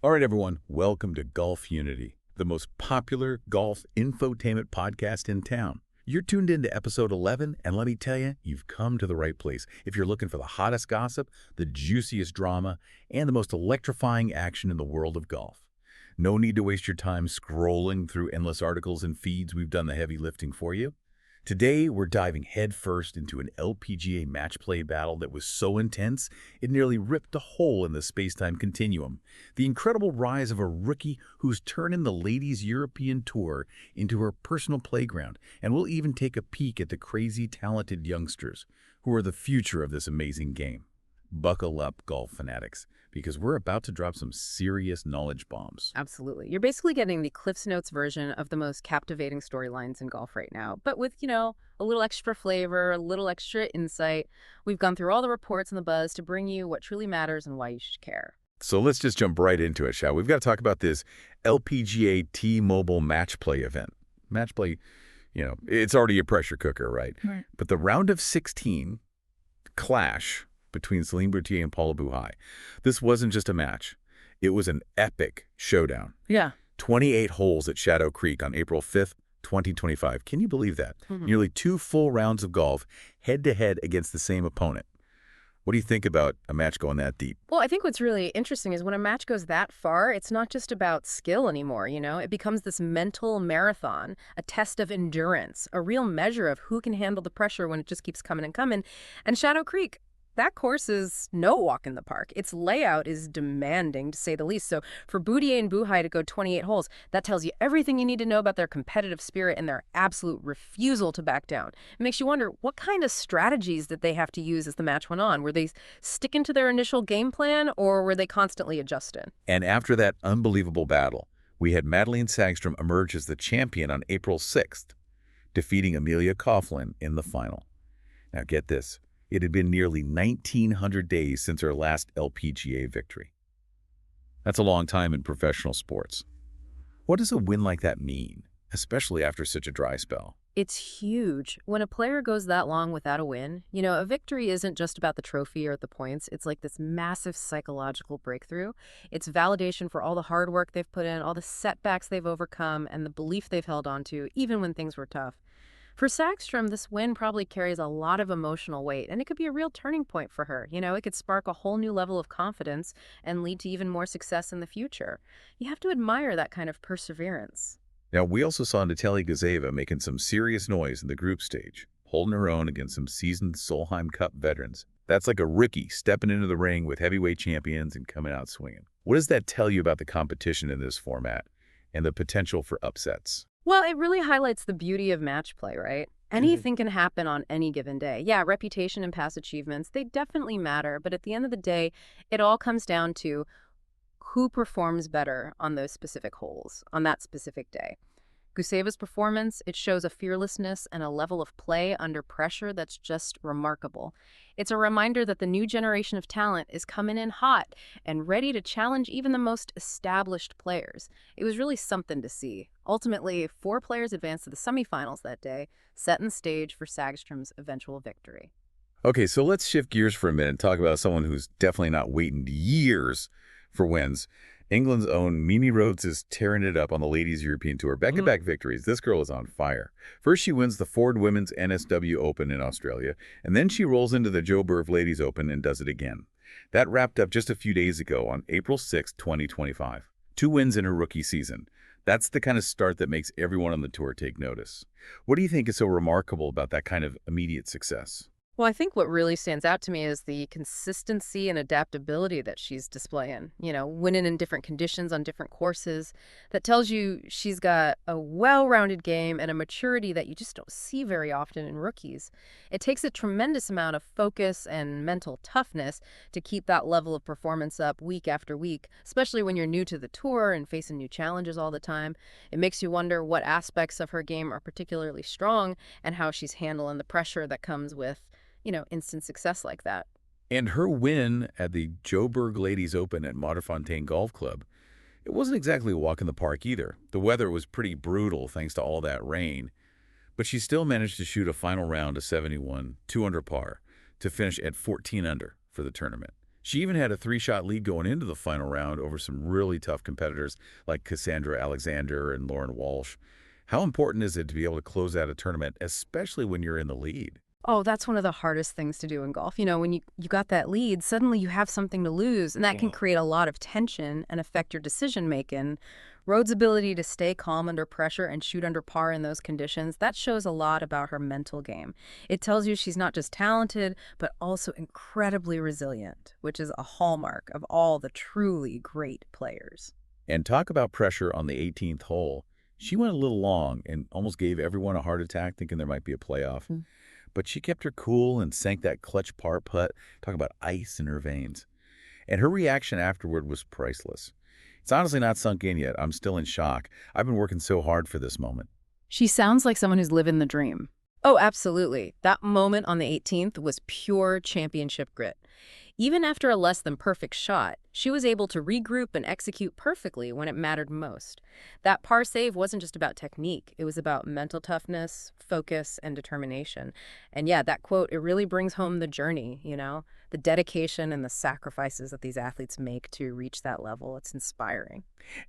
All right, everyone, welcome to Golfunity, the most popular golf infotainment podcast in town. You're tuned into episode 11, and let me tell you, you've come to the right place if you're looking for the hottest gossip, the juiciest drama, and the most electrifying action in the world of golf. No need to waste your time scrolling through endless articles and feeds. We've done the heavy lifting for you. Today, we're diving headfirst into an LPGA match play battle that was so intense, it nearly ripped a hole in the space-time continuum. The incredible rise of a rookie who's turning the ladies' European Tour into her personal playground, and we'll even take a peek at the crazy talented youngsters who are the future of this amazing game. Buckle up, golf fanatics, because we're about to drop some serious knowledge bombs. Absolutely. You're basically getting the Cliff's Notes version of the most captivating storylines in golf right now, but with, a little extra flavor, a little extra insight. We've gone through all the reports and the buzz to bring you what truly matters and why you should care. So let's just jump right into it, shall we? We've got to talk about this LPGA T-Mobile match play event. Match play, it's already a pressure cooker, right? Right. But the round of 16 clash between Celine Boutier and Paula Buhai. This wasn't just a match. It was an epic showdown. Yeah. 28 holes at Shadow Creek on April 5th, 2025. Can you believe that? Nearly 2 full rounds of golf, head-to-head against the same opponent. What do you think about a match going that deep? Well, I think what's really interesting is when a match goes that far, it's not just about skill anymore, It becomes this mental marathon, a test of endurance, a real measure of who can handle the pressure when it just keeps coming and coming. And Shadow Creek, that course is no walk in the park. Its layout is demanding, to say the least. So for Boutier and Buhai to go 28 holes, that tells you everything you need to know about their competitive spirit and their absolute refusal to back down. It makes you wonder, what kind of strategies did they have to use as the match went on? Were they sticking to their initial game plan, or were they constantly adjusting? And after that unbelievable battle, we had Madelene Sagstrom emerge as the champion on April 6th, defeating Jenny Coughlin in the final. Now get this. It had been nearly 1,900 days since her last LPGA victory. That's a long time in professional sports. What does a win like that mean, especially after such a dry spell? It's huge. When a player goes that long without a win, a victory isn't just about the trophy or the points. It's like this massive psychological breakthrough. It's validation for all the hard work they've put in, all the setbacks they've overcome, and the belief they've held on to, even when things were tough. For Sagstrom, this win probably carries a lot of emotional weight, and it could be a real turning point for her. It could spark a whole new level of confidence and lead to even more success in the future. You have to admire that kind of perseverance. Now, we also saw Natalia Gazeva making some serious noise in the group stage, holding her own against some seasoned Solheim Cup veterans. That's like a rookie stepping into the ring with heavyweight champions and coming out swinging. What does that tell you about the competition in this format and the potential for upsets? Well, it really highlights the beauty of match play, right? Anything can happen on any given day. Yeah, reputation and past achievements, they definitely matter, but at the end of the day, it all comes down to who performs better on those specific holes, on that specific day. Guseva's performance, it shows a fearlessness and a level of play under pressure that's just remarkable. It's a reminder that the new generation of talent is coming in hot and ready to challenge even the most established players. It was really something to see. Ultimately, 4 players advanced to the semifinals that day, setting the stage for Sagstrom's eventual victory. Okay, so let's shift gears for a minute and talk about someone who's definitely not waiting years for wins. England's own Mimi Rhodes is tearing it up on the Ladies European Tour. Back-to-back victories. This girl is on fire. First, she wins the Ford Women's NSW Open in Australia, and then she rolls into the Joburg Ladies Open and does it again. That wrapped up just a few days ago on April 6, 2025. 2 wins in her rookie season. That's the kind of start that makes everyone on the tour take notice. What do you think is so remarkable about that kind of immediate success? Well, I think what really stands out to me is the consistency and adaptability that she's displaying, winning in different conditions on different courses. That tells you she's got a well-rounded game and a maturity that you just don't see very often in rookies. It takes a tremendous amount of focus and mental toughness to keep that level of performance up week after week, especially when you're new to the tour and facing new challenges all the time. It makes you wonder what aspects of her game are particularly strong and how she's handling the pressure that comes with instant success like that. And her win at the Joburg Ladies Open at Maderfontein Golf Club, it wasn't exactly a walk in the park either. The weather was pretty brutal thanks to all that rain, but she still managed to shoot a final round of 71, 2 under par, to finish at 14 under for the tournament. She even had a 3-shot lead going into the final round over some really tough competitors like Cassandra Alexander and Lauren Walsh. How important is it to be able to close out a tournament, especially when you're in the lead? Oh, that's one of the hardest things to do in golf. When you got that lead, suddenly you have something to lose, and that can create a lot of tension and affect your decision making. Rhodes' ability to stay calm under pressure and shoot under par in those conditions, that shows a lot about her mental game. It tells you she's not just talented, but also incredibly resilient, which is a hallmark of all the truly great players. And talk about pressure on the 18th hole. She went a little long and almost gave everyone a heart attack thinking there might be a playoff. But she kept her cool and sank that clutch par putt. Talk about ice in her veins. And her reaction afterward was priceless. It's honestly not sunk in yet. I'm still in shock. I've been working so hard for this moment. She sounds like someone who's living the dream. Oh, absolutely. That moment on the 18th was pure championship grit. Even after a less than perfect shot, she was able to regroup and execute perfectly when it mattered most. That par save wasn't just about technique. It was about mental toughness, focus, and determination. And yeah, that quote, it really brings home the journey, the dedication and the sacrifices that these athletes make to reach that level. It's inspiring.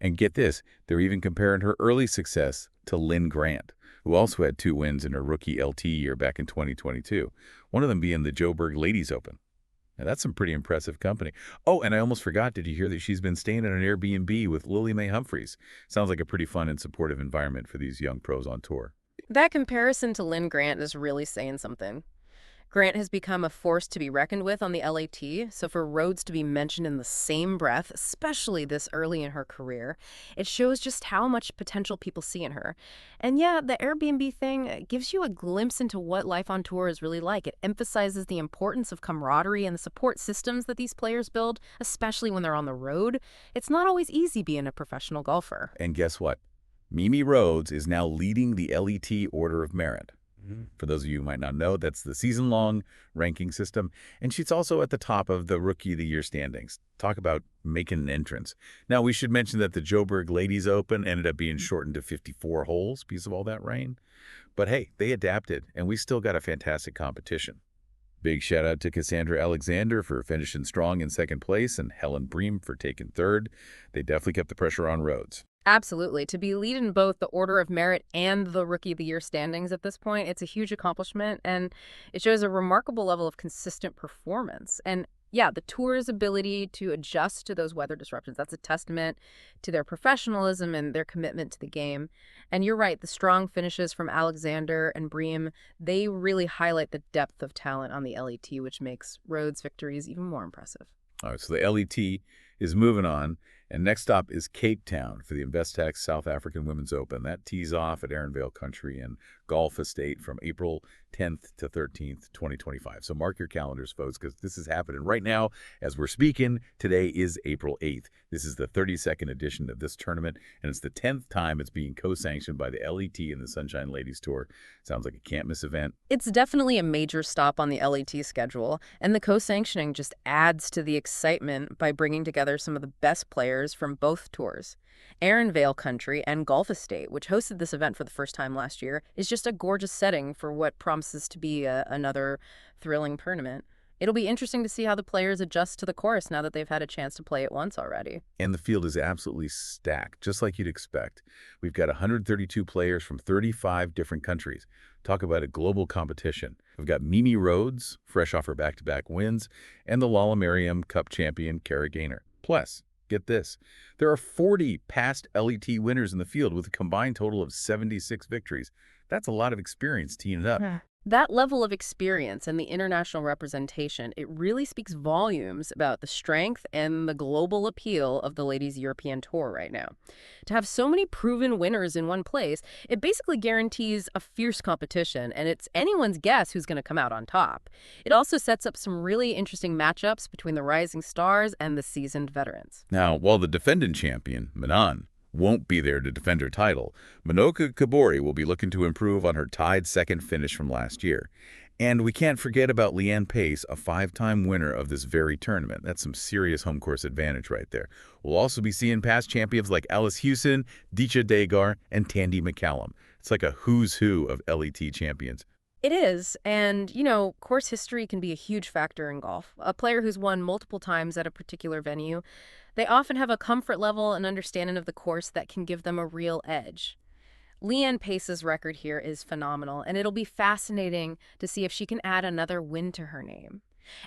And get this, they're even comparing her early success to Lynn Grant, who also had 2 wins in her rookie LT year back in 2022, one of them being the Joburg Ladies Open. Now, that's some pretty impressive company. Oh, and I almost forgot, did you hear that she's been staying at an Airbnb with Lily Mae Humphreys? Sounds like a pretty fun and supportive environment for these young pros on tour. That comparison to Lynn Grant is really saying something. Grant has become a force to be reckoned with on the LAT, so for Rhodes to be mentioned in the same breath, especially this early in her career, it shows just how much potential people see in her. And yeah, the Airbnb thing gives you a glimpse into what life on tour is really like. It emphasizes the importance of camaraderie and the support systems that these players build, especially when they're on the road. It's not always easy being a professional golfer. And guess what? Mimi Rhodes is now leading the LET Order of Merit. For those of you who might not know, that's the season-long ranking system. And she's also at the top of the Rookie of the Year standings. Talk about making an entrance. Now, we should mention that the Joburg Ladies Open ended up being shortened to 54 holes because of all that rain. But hey, they adapted, and we still got a fantastic competition. Big shout out to Cassandra Alexander for finishing strong in second place and Helen Bream for taking third. They definitely kept the pressure on Rhodes. Absolutely. To be leading both the Order of Merit and the Rookie of the Year standings at this point, it's a huge accomplishment, and it shows a remarkable level of consistent performance. And yeah, the tour's ability to adjust to those weather disruptions, that's a testament to their professionalism and their commitment to the game. And you're right, the strong finishes from Alexander and Bream, they really highlight the depth of talent on the LET, which makes Rhodes' victories even more impressive. All right, so the LET is moving on. And next stop is Cape Town for the Investec South African Women's Open. That tees off at Erenvale Country and Golf Estate from April 10th to 13th, 2025. So mark your calendars, folks, because this is happening right now as we're speaking. Today is April 8th. This is the 32nd edition of this tournament, and it's the 10th time it's being co-sanctioned by the LET and the Sunshine Ladies Tour. Sounds like a can't-miss event. It's definitely a major stop on the LET schedule, and the co-sanctioning just adds to the excitement by bringing together some of the best players from both tours. Erenvale Country and Golf Estate, which hosted this event for the first time last year, is just a gorgeous setting for what promises to be another thrilling tournament. It'll be interesting to see how the players adjust to the course now that they've had a chance to play it once already. And the field is absolutely stacked, just like you'd expect. We've got 132 players from 35 different countries. Talk about a global competition. We've got Mimi Rhodes, fresh off her back-to-back wins, and the Lala Merriam Cup champion, Kara Gaynor. Plus, get this, there are 40 past LET winners in the field with a combined total of 76 victories. That's a lot of experience teeing it up. That level of experience and the international representation, it really speaks volumes about the strength and the global appeal of the Ladies European Tour right now. To have so many proven winners in one place, it basically guarantees a fierce competition, and it's anyone's guess who's going to come out on top. It also sets up some really interesting matchups between the rising stars and the seasoned veterans. Now, while the defending champion, Manon, won't be there to defend her title, Minoka Kabori will be looking to improve on her tied second finish from last year. And we can't forget about Leanne Pace, a 5-time winner of this very tournament. That's some serious home course advantage right there. We'll also be seeing past champions like Alice Hewson, Dicha Dagar, and Tandy McCallum. It's like a who's who of LET champions. It is, and, course history can be a huge factor in golf. A player who's won multiple times at a particular venue, they often have a comfort level and understanding of the course that can give them a real edge. Leanne Pace's record here is phenomenal, and it'll be fascinating to see if she can add another win to her name.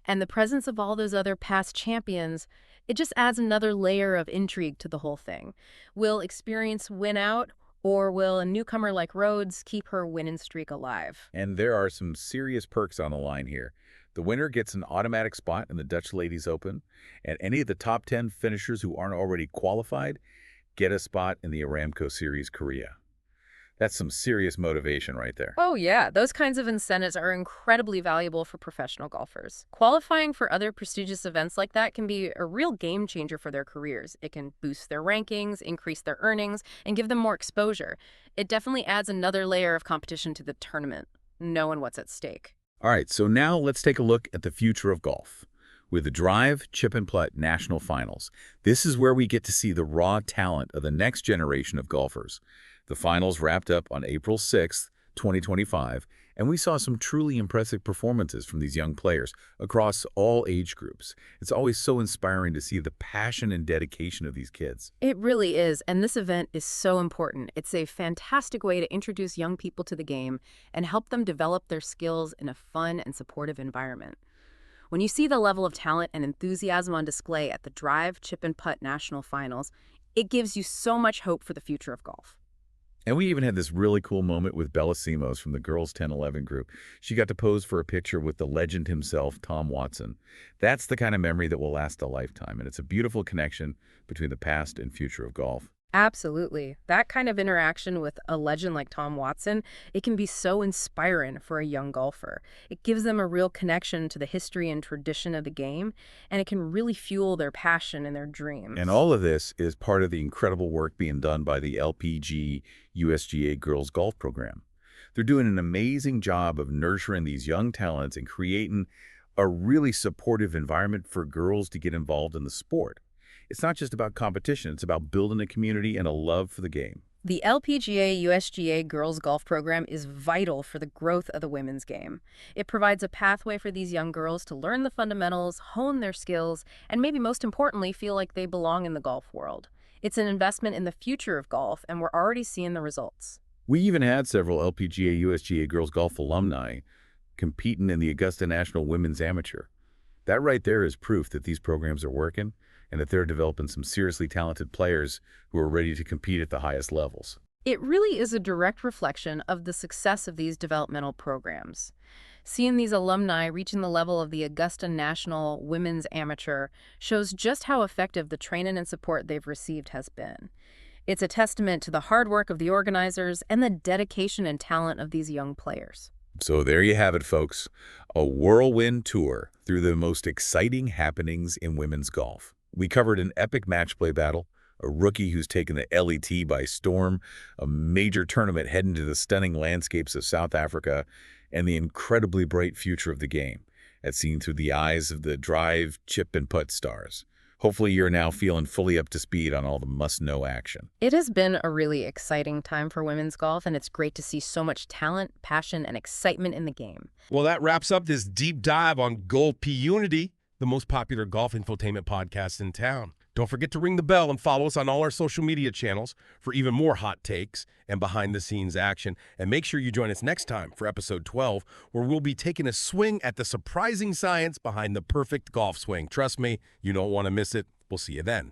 And the presence of all those other past champions, it just adds another layer of intrigue to the whole thing. Will experience win out, or will a newcomer like Rhodes keep her winning streak alive? And there are some serious perks on the line here. The winner gets an automatic spot in the Dutch Ladies Open, and any of the top 10 finishers who aren't already qualified get a spot in the Aramco Series Korea. That's some serious motivation right there. Oh, yeah. Those kinds of incentives are incredibly valuable for professional golfers. Qualifying for other prestigious events like that can be a real game changer for their careers. It can boost their rankings, increase their earnings, and give them more exposure. It definitely adds another layer of competition to the tournament, knowing what's at stake. All right, so now let's take a look at the future of golf. With the Drive, Chip and Putt National Finals, this is where we get to see the raw talent of the next generation of golfers. The finals wrapped up on April 6th, 2025, and we saw some truly impressive performances from these young players across all age groups. It's always so inspiring to see the passion and dedication of these kids. It really is, and this event is so important. It's a fantastic way to introduce young people to the game and help them develop their skills in a fun and supportive environment. When you see the level of talent and enthusiasm on display at the Drive, Chip and Putt National Finals, it gives you so much hope for the future of golf. And we even had this really cool moment with Bella Simos from the girls 10-11 group. She got to pose for a picture with the legend himself, Tom Watson. That's the kind of memory that will last a lifetime, and it's a beautiful connection between the past and future of golf. Absolutely. That kind of interaction with a legend like Tom Watson, it can be so inspiring for a young golfer. It gives them a real connection to the history and tradition of the game, and it can really fuel their passion and their dreams. And all of this is part of the incredible work being done by the LPGA USGA Girls Golf Program. They're doing an amazing job of nurturing these young talents and creating a really supportive environment for girls to get involved in the sport. It's not just about competition, it's about building a community and a love for the game. The LPGA USGA Girls Golf Program is vital for the growth of the women's game. It provides a pathway for these young girls to learn the fundamentals, hone their skills, and maybe most importantly, feel like they belong in the golf world. It's an investment in the future of golf, and we're already seeing the results. We even had several LPGA USGA Girls Golf alumni competing in the Augusta National Women's Amateur. That right there is proof that these programs are working and that they're developing some seriously talented players who are ready to compete at the highest levels. It really is a direct reflection of the success of these developmental programs. Seeing these alumni reaching the level of the Augusta National Women's Amateur shows just how effective the training and support they've received has been. It's a testament to the hard work of the organizers and the dedication and talent of these young players. So there you have it, folks. A whirlwind tour through the most exciting happenings in women's golf. We covered an epic match play battle, a rookie who's taken the LET by storm, a major tournament heading to the stunning landscapes of South Africa, and the incredibly bright future of the game, as seen through the eyes of the Drive, Chip, and Putt stars. Hopefully you're now feeling fully up to speed on all the must-know action. It has been a really exciting time for women's golf, and it's great to see so much talent, passion, and excitement in the game. Well, that wraps up this deep dive on Golfunity, the most popular golf infotainment podcast in town. Don't forget to ring the bell and follow us on all our social media channels for even more hot takes and behind-the-scenes action. And make sure you join us next time for episode 12, where we'll be taking a swing at the surprising science behind the perfect golf swing. Trust me, you don't want to miss it. We'll see you then.